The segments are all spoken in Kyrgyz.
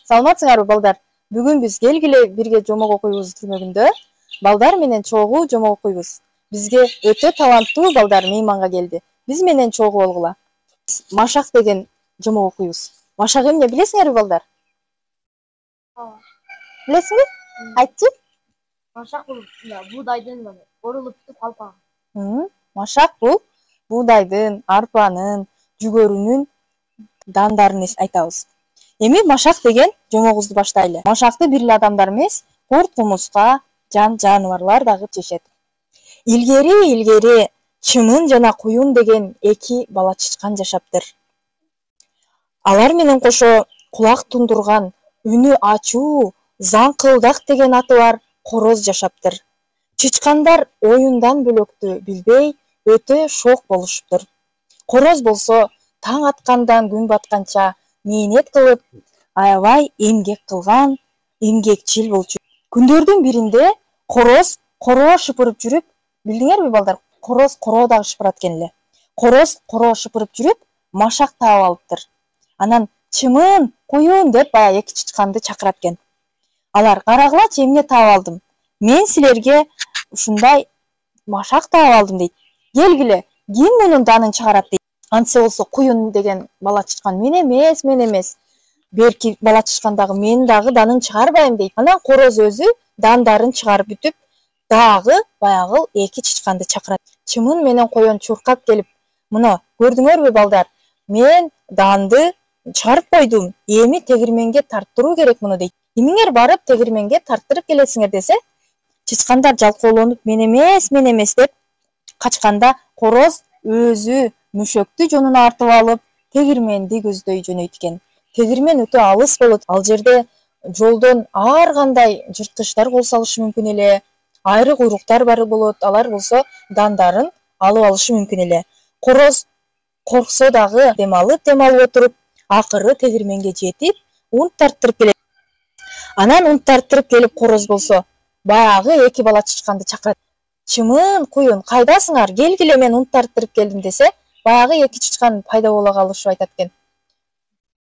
Саламатсыңарбы балдар? Бүгүн биз келгиле бирге жомок окуйбуз түрмөгүндө. Балдар менен чогуу жомок окуйбуз. Бизге өтө таланттуу балдар мейманга келди. Биз менен чогуу болгула. Машак деген жомок окуйбуз. Машак эмне билесиңерби балдар? Билесиңби? Айтчы. Машак бул буудайдын орулуп туруп алпагы. Машак бул буудайдын, арпанын, жүгөрүнүн дандарын айтабыз. Эми машак деген жомогубузду баштайлы. Машакты бир эле адамдар эмес, курт, кумуска, жаныбарлар дагы жешет. Илгери чымын жана куюн деген эки бала чычкан жашаптыр. Алар менен кошо кулак тундурган, үнү ачуу, заңкылдак деген аты бар короз жашаптыр. Чычкандар оюндан бөлөктү билбей, өтө шок болушуптур. Короз болсо таң аткандан күн батканча мээнет кылып, аябай эмгек кылган, эмгекчил болчу. Күндөрдүн биринде короз короо шыпырып жүрүп, билдиңерби балдар? Короз короо дагы шыпырат экен эле. Короз короо шыпырып жүрүп, машак таап алыптыр. Анан чымын, куюн деп баягы эки чычканды чакырат экен. Алар карагылачы эмне таап алдым? Мен силерге ушундай машак таап алдым дейт. Келгиле, ким мунун данын чыгарат дейт. Антсе болсо куюн деген бала чычкан мен эмес. Берки бала чычкан дагы мен дагы данын чыгарбайм дейт. Анан короз өзү дандарын чыгарып бүтүп, дагы баягы эки чычканды чакырат. Чымын менен коён чуркап келип, мына көрдүңөрбү балдар? Мен данды чыгарып койдум. Эми тегирменге тарттыруу керек муну дейт. Эмиңер барып тегирменге тарттырып келесиңер десе, чычкандар жалкоолонуп мен эмес деп качканда короз өзү мүшөктү жонуна артып алып, тегирменди көздөй жөнөйт экен. Тегирмен өтө алыс болот. Ал жерде жолдон ар кандай жырткычтар кол салышы мүмкүн эле. Айры куйруктар бар болот. Алар болсо дандарын алып алышы мүмкүн эле. Короз корксо дагы дем алып отуруп, акыры тегирменге жетип, унт тарттырып келет. Анан унт тарттырып келип короз болсо баягы эки бала чычканды чакырат. Чымын, куюн, кайдасыңар? Келгиле, мен унт тарттырып келдим десе, баягы эки чычкан пайда боло калышып айтат экен.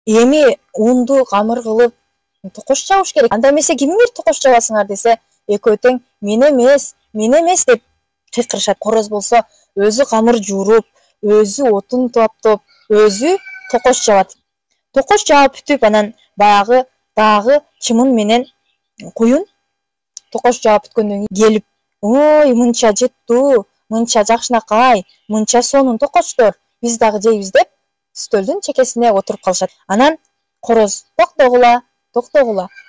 Эми унду камыр кылып токош жабыш керек. Анда эмесе кимиңер токош жабасыңар десе, экөө тең мен эмес деп кыйкырышат. Короз болсо өзү камыр жууруп, өзү отун таптап, өзү токош жабат. Токош жаап бүтүп, анан баягы дагы чымын менен куюн токош жаап бүткөндөн кийин келип, ой, мынча жыттуу, мынча жакшынакай, мынча сонун токоштор, биз дагы жейбиз деп стөлдүн чекесине отуруп калышат. Анан короз токтогула,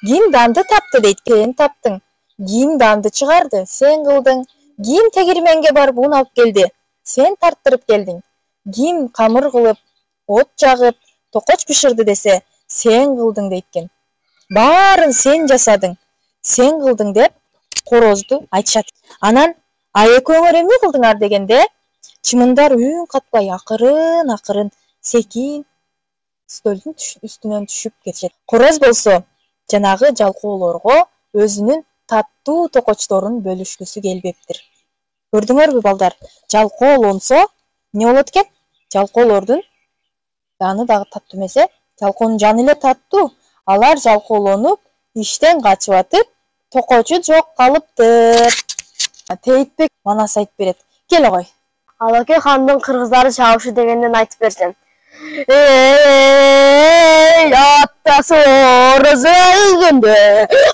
ким данды тапты дейт. Сен таптың. Ким данды чыгарды? Сен кылдың. Ким тегирменге барып ун алып келди? Сен тарттырып келдиң. Ким камыр кылып, от жагып, токоч бышырды десе, сен кылдың дейт экен. Баарын сен жасадың, сен кылдың деп корозду айтышат. Анан экөөңөр эмне кылдыңар дегенде, чымындар үн катпай акырын секин стөлдүн үстүнөн түшүп кетишет. Короз болсо жанагы жалкоолорго өзүнүн таттуу токочторун бөлүшкүсү келбептир. Көрдүңөрбү балдар? Жалкоолонсо эмне болот экен? Жалкоолордун даны дагы таттуу эмесе, жалкоонун жаны эле таттуу. Алар жалкоолонуп, иштен качып атып, токочу жок калыптыр. Тейтбек манас айтып берет. Кел огой. Алаке хандын кыргыздары чабышы дегенден айтып берсем. Атасы орозу өлгөндө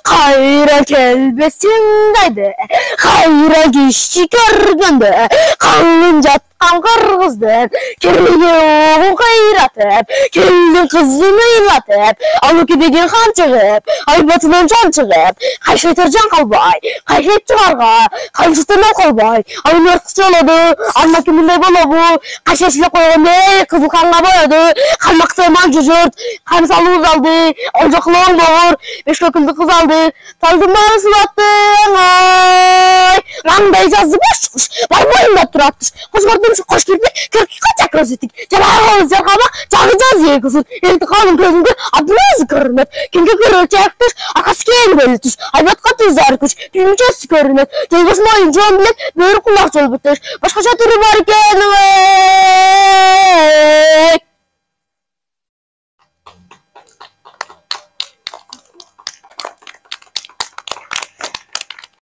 кайра келбесиң дайды. Кайра киши көргөндө калын жаткан кыргыздын келиге оогун кайратып, келдин кызын ыйлатып, алуке деген хан чыгып, айбатынан жан чыгып, кайшайтар жан калбай, кайшайт чыгарга, кайшытынан калбай, ал эмне кызчы болоду, андаки мындай болобу, кайшайсылап койгондой кызыл канга боёду, камактаман жужурт, камсалуу алды, ожоклоң боор, бешкөкүлдү кыз алды, талдын баары сулаттың, ой, маңдай жазды бош, бар боюнда тураттыш, кошкордун кош кирпи, кыркы канча көрсөтүк, жалагы жаркабак, жагы жазы экусун, элти калын көзүңдө абназы көрүнөт, кимге көрөт жактыш, акасы кең бөлүтүш, айбатка тузар күч, түнчөсү көрүнөт, жолбош моюн жоон билет, бөрү кулак жол бүтөш, башкача түрү бар экен,